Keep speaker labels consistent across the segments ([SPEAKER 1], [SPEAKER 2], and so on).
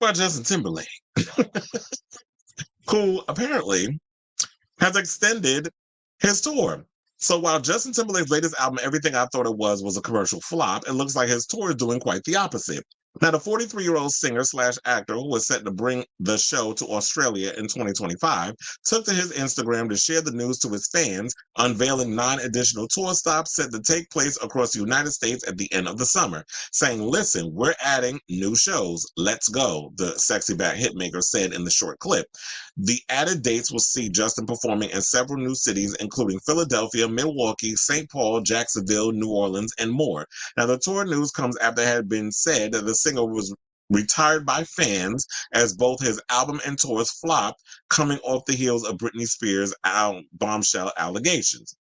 [SPEAKER 1] about Justin Timberlake, who apparently has extended his tour. So while Justin Timberlake's latest album, Everything I Thought It Was a commercial flop, it looks like his tour is doing quite the opposite. Now, the 43-year-old singer slash actor who was set to bring the show to Australia in 2025 took to his Instagram to share the news to his fans, unveiling 9 additional tour stops set to take place across the United States at the end of the summer, saying, "Listen, we're adding new shows. Let's go," the sexy back hitmaker said in the short clip. The added dates will see Justin performing in several new cities, including Philadelphia, Milwaukee, St. Paul, Jacksonville, New Orleans, and more. Now, the tour news comes after it had been said that the singer was retired by fans as both his album and tours flopped, coming off the heels of Britney Spears' bombshell allegations.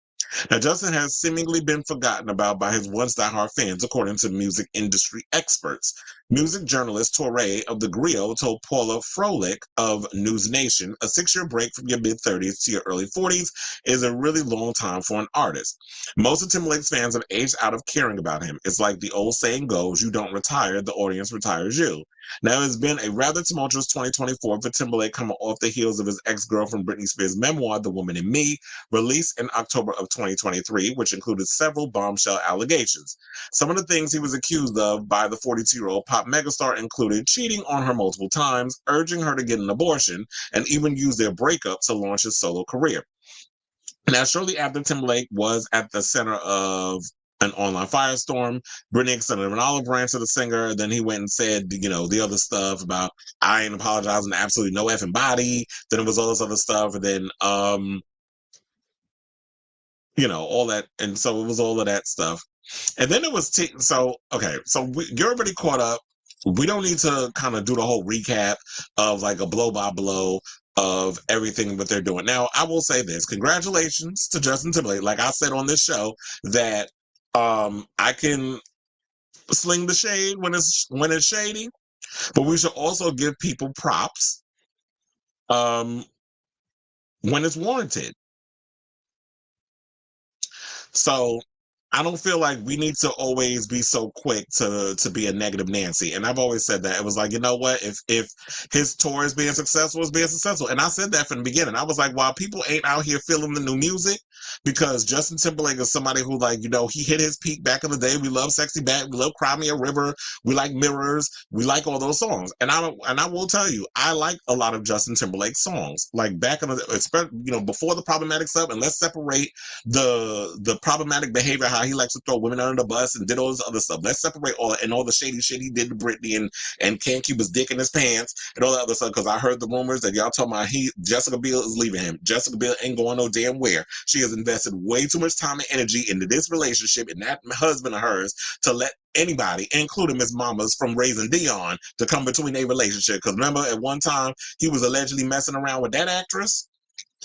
[SPEAKER 1] Now, Justin has seemingly been forgotten about by his once diehard fans, according to music industry experts. Music journalist Torre of The Griot told Paula Froelich of News Nation, "A 6-year break from your mid-30s to your early 40s is a really long time for an artist. Most of Timberlake's fans have aged out of caring about him. It's like the old saying goes, you don't retire, the audience retires you." Now, it's been a rather tumultuous 2024 for Timberlake, coming off the heels of his ex-girlfriend Britney Spears' memoir, The Woman in Me, released in October of 2023, which included several bombshell allegations. Some of the things he was accused of by the 42-year-old pop megastar included cheating on her multiple times, urging her to get an abortion, and even use their breakup to launch his solo career. Now, shortly after Timberlake was at the center of an online firestorm, Britney extended an olive branch to the singer. Then he went and said, the other stuff about, "I ain't apologizing to absolutely no effing body." Then it was all this other stuff. And then, all that. And so it was all of that stuff. And then it was, you're already caught up. We don't need to kind of do the whole recap of like a blow by blow of everything that they're doing. Now, I will say this. Congratulations to Justin Timberlake. Like I said on this show, that I can sling the shade when it's shady, but we should also give people props when it's warranted. So I don't feel like we need to always be so quick to be a negative Nancy. And I've always said that. It was like, you know what? If his tour is being successful, it's being successful. And I said that from the beginning. I was like, while people ain't out here feeling the new music, because Justin Timberlake is somebody who, like, he hit his peak back in the day. We love Sexy Back. We love Cry Me a River. We like Mirrors. We like all those songs. And I will tell you, I like a lot of Justin Timberlake songs. Like back in the, before the problematic stuff, and let's separate the problematic behavior, how he likes to throw women under the bus and did all this other stuff. Let's separate all that and all the shady shit he did to Britney and can't keep his dick in his pants and all that other stuff. Because I heard the rumors that y'all talking about Jessica Biel is leaving him. Jessica Biel ain't going no damn where. She has invested way too much time and energy into this relationship and that husband of hers to let anybody, including Miss Mamas from Raising Dion, to come between a relationship. Because remember, at one time he was allegedly messing around with that actress.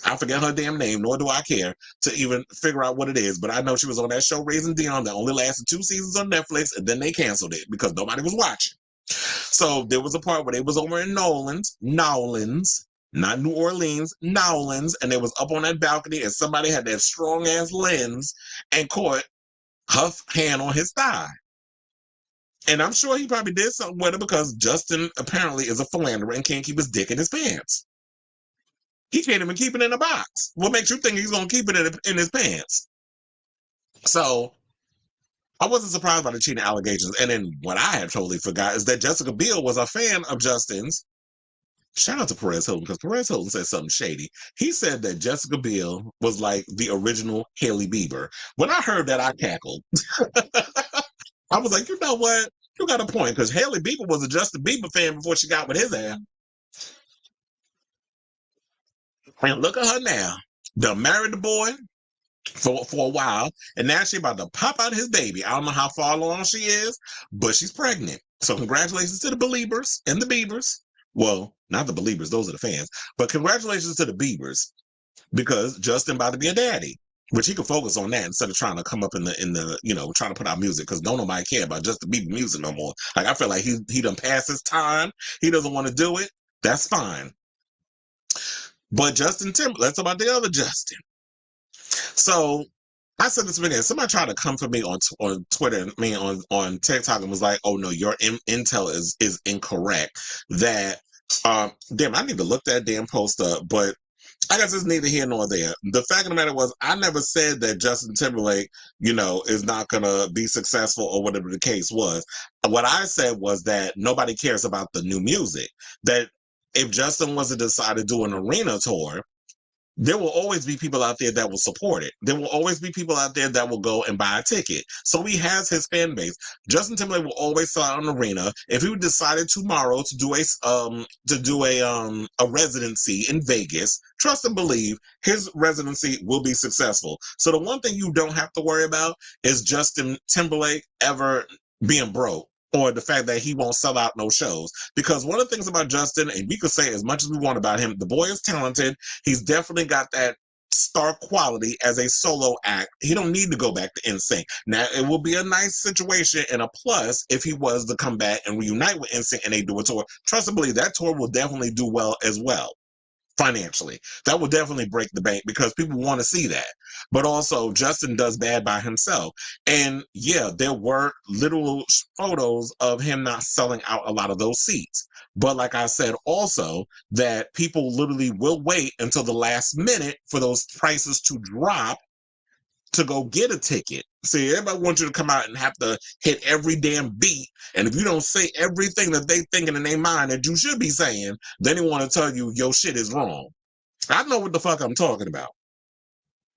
[SPEAKER 1] I forget her damn name, nor do I care to even figure out what it is. But I know she was on that show Raising Dion that only lasted 2 seasons on Netflix, and then they canceled it because nobody was watching. So there was a part where they was over in Nolans, not New Orleans, Nowlands, and they was up on that balcony, and somebody had that strong ass lens and caught her hand on his thigh. And I'm sure he probably did something with it because Justin apparently is a philanderer and can't keep his dick in his pants. He can't even keep it in a box. What makes you think he's going to keep it in his pants? So I wasn't surprised by the cheating allegations. And then what I had totally forgot is that Jessica Biel was a fan of Justin's. Shout out to Perez Hilton, because Perez Hilton said something shady. He said that Jessica Biel was like the original Hailey Bieber. When I heard that, I cackled. I was like, you know what? You got a point, because Hailey Bieber was a Justin Bieber fan before she got with his ass. And look at her now. Done married the boy for a while, and now she about to pop out his baby. I don't know how far along she is, but she's pregnant. So congratulations to the Beliebers and the Biebers. Well, not the Beliebers, those are the fans. But congratulations to the Biebers, because Justin about to be a daddy, which he could focus on that instead of trying to come up in the trying to put out music, because don't nobody care about Justin Bieber music no more. Like, I feel like he done passed his time. He doesn't want to do it. That's fine. But Justin Timberlake, let's talk about the other Justin. So I said this again. Somebody tried to come for me on Twitter, on TikTok, and was like, "Oh no, your intel is incorrect." That damn, I need to look that damn post up. But I guess it's neither here nor there. The fact of the matter was, I never said that Justin Timberlake, is not gonna be successful or whatever the case was. What I said was that nobody cares about the new music. That if Justin was to decide to do an arena tour, there will always be people out there that will support it. There will always be people out there that will go and buy a ticket. So he has his fan base. Justin Timberlake will always sell out an arena. If he decided tomorrow to do a residency in Vegas, trust and believe his residency will be successful. So the one thing you don't have to worry about is Justin Timberlake ever being broke, or the fact that he won't sell out no shows. Because one of the things about Justin, and we could say as much as we want about him, the boy is talented. He's definitely got that star quality as a solo act. He don't need to go back to NSYNC. Now, it will be a nice situation and a plus if he was to come back and reunite with NSYNC and they do a tour. Trust and believe that tour will definitely do well as well. Financially, that will definitely break the bank because people want to see that. But also, Justin does bad by himself. And yeah, there were literal photos of him not selling out a lot of those seats. But like I said, also that people literally will wait until the last minute for those prices to drop to go get a ticket. See, everybody wants you to come out and have to hit every damn beat. And if you don't say everything that they thinking in their mind that you should be saying, then they want to tell you your shit is wrong. I know what the fuck I'm talking about.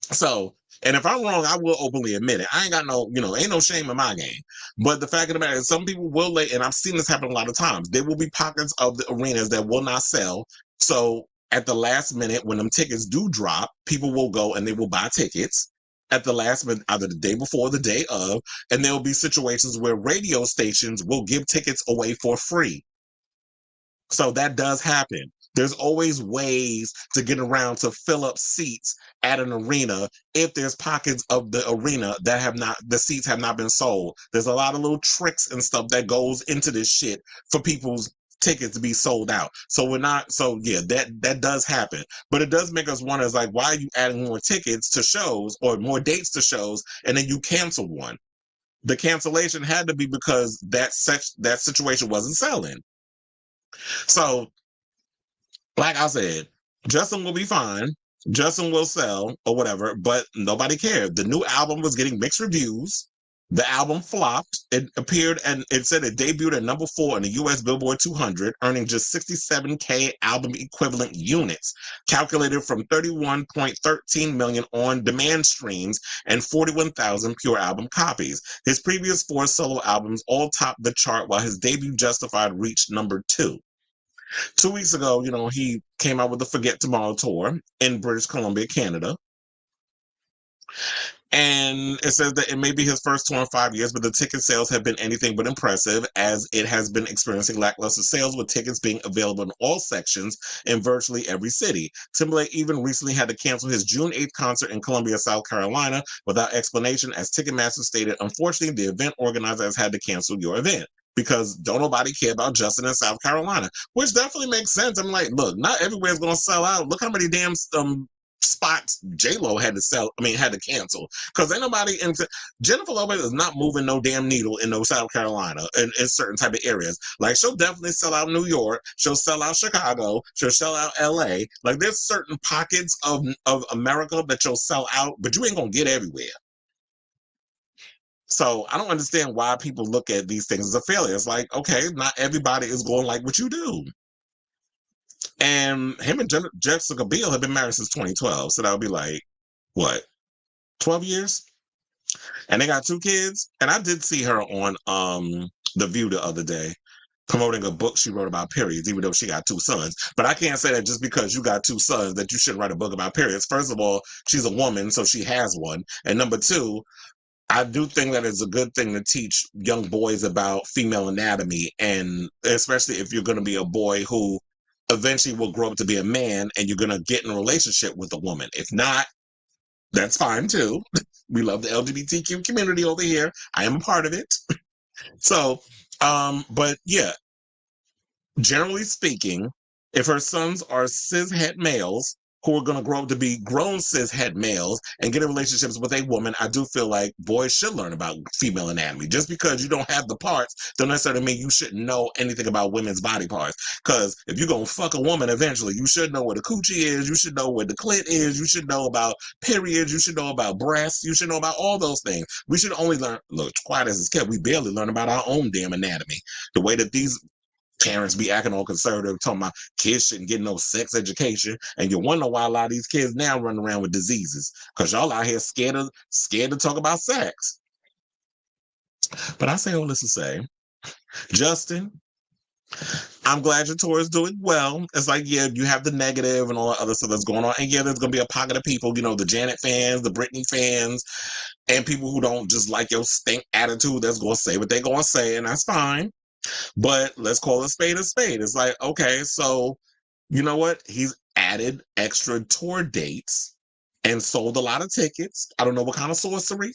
[SPEAKER 1] So, and if I'm wrong, I will openly admit it. I ain't got no, ain't no shame in my game. But the fact of the matter is, some people will lay, and I've seen this happen a lot of times. There will be pockets of the arenas that will not sell. So at the last minute, when them tickets do drop, people will go and they will buy tickets at the last minute, either the day before or the day of. And there will be situations where radio stations will give tickets away for free. So that does happen. There's always ways to get around to fill up seats at an arena if there's pockets of the arena that the seats have not been sold. There's a lot of little tricks and stuff that goes into this shit for people's tickets to be sold out. So yeah, that does happen. But it does make us wonder, is like, why are you adding more tickets to shows or more dates to shows and then you cancel one? The cancellation had to be because that situation wasn't selling. So like I said, Justin will be fine. Justin will sell or whatever, but nobody cared. The new album was getting mixed reviews. The album flopped. It appeared and it said it debuted at number 4 in the US Billboard 200, earning just 67K album equivalent units, calculated from 31.13 million on demand streams and 41,000 pure album copies. His previous 4 solo albums all topped the chart, while his debut Justified reached number 2. 2 weeks ago, he came out with the Forget Tomorrow tour in British Columbia, Canada. And it says that it may be his first tour in 5 years, but the ticket sales have been anything but impressive, as it has been experiencing lackluster sales, with tickets being available in all sections in virtually every city. Timberlake even recently had to cancel his June 8th concert in Columbia, South Carolina, without explanation, as Ticketmaster stated, "Unfortunately, the event organizer has had to cancel your event, because don't nobody care about Justin in South Carolina," which definitely makes sense. I'm like, look, not everywhere's going to sell out. Look how many damn spots J-Lo had to cancel, because ain't nobody Jennifer Lopez is not moving no damn needle in no South Carolina in certain type of areas. Like, she'll definitely sell out New York, she'll sell out Chicago, she'll sell out LA. Like, there's certain pockets of America that you'll sell out, but you ain't gonna get everywhere. So I don't understand why people look at these things as a failure. It's like, okay, not everybody is going to like what you do. And him and Jessica Biel have been married since 2012. So that would be like, what, 12 years? And they got 2 kids. And I did see her on The View the other day, promoting a book she wrote about periods, even though she got 2 sons. But I can't say that just because you got 2 sons that you shouldn't write a book about periods. First of all, she's a woman, so she has one. And number 2, I do think that it's a good thing to teach young boys about female anatomy, and especially if you're going to be a boy who eventually will grow up to be a man and you're going to get in a relationship with a woman. If not, that's fine too. We love the LGBTQ community over here. I am a part of it. So, but yeah, generally speaking, if her sons are cishet males, who are going to grow up to be grown cishet males and get in relationships with a woman, I do feel like boys should learn about female anatomy. Just because you don't have the parts don't necessarily mean you shouldn't know anything about women's body parts. Because if you're going to fuck a woman eventually, you should know what a coochie is. You should know what the clit is. You should know about periods. You should know about breasts. You should know about all those things. We should only learn, look, quiet as it's kept, we barely learn about our own damn anatomy. The way that these parents be acting all conservative, talking about kids shouldn't get no sex education, and you wonder why a lot of these kids now run around with diseases because y'all out here scared to talk about sex. But I say all this to say, Justin, I'm glad your tour is doing well. It's like, yeah, you have the negative and all the other stuff that's going on, and yeah, there's gonna be a pocket of people, the Janet fans, the Britney fans, and people who don't just like your stink attitude that's gonna say what they're gonna say, and that's fine. But let's call a spade a spade. It's like, okay, so you know what? He's added extra tour dates and sold a lot of tickets. I don't know what kind of sorcery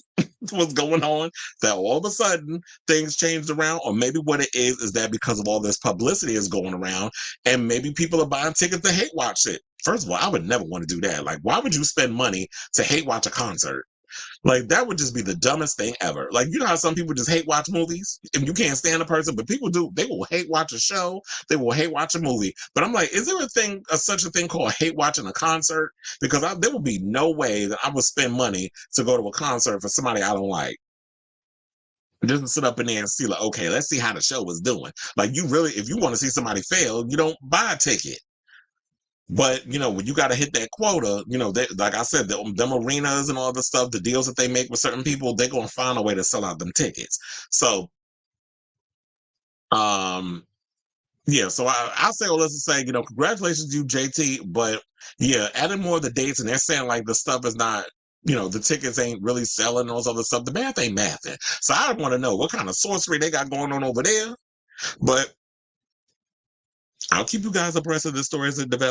[SPEAKER 1] was going on that all of a sudden things changed around, or maybe what it is that because of all this publicity is going around, and maybe people are buying tickets to hate watch it. First of all, I would never want to do that. Like, why would you spend money to hate watch a concert? Like, that would just be the dumbest thing ever. Like, you know how some people just hate watch movies? If you can't stand a person, but people do, they will hate watch a show, they will hate watch a movie. But I'm like, is there such a thing called hate watching a concert? Because there would be no way that I would spend money to go to a concert for somebody I don't like. Just sit up in there and see, like, okay, let's see how the show is doing. Like, you really, if you want to see somebody fail, you don't buy a ticket. But when you got to hit that quota, like I said, them arenas and all the stuff, the deals that they make with certain people, they're gonna find a way to sell out them tickets. So, um, yeah. So I'll say all this to say, congratulations to you, JT. But yeah, adding more of the dates, and they're saying like the stuff is not, the tickets ain't really selling and all this other stuff. The math ain't mathing. So I want to know what kind of sorcery they got going on over there. But I'll keep you guys abreast of the stories that develop.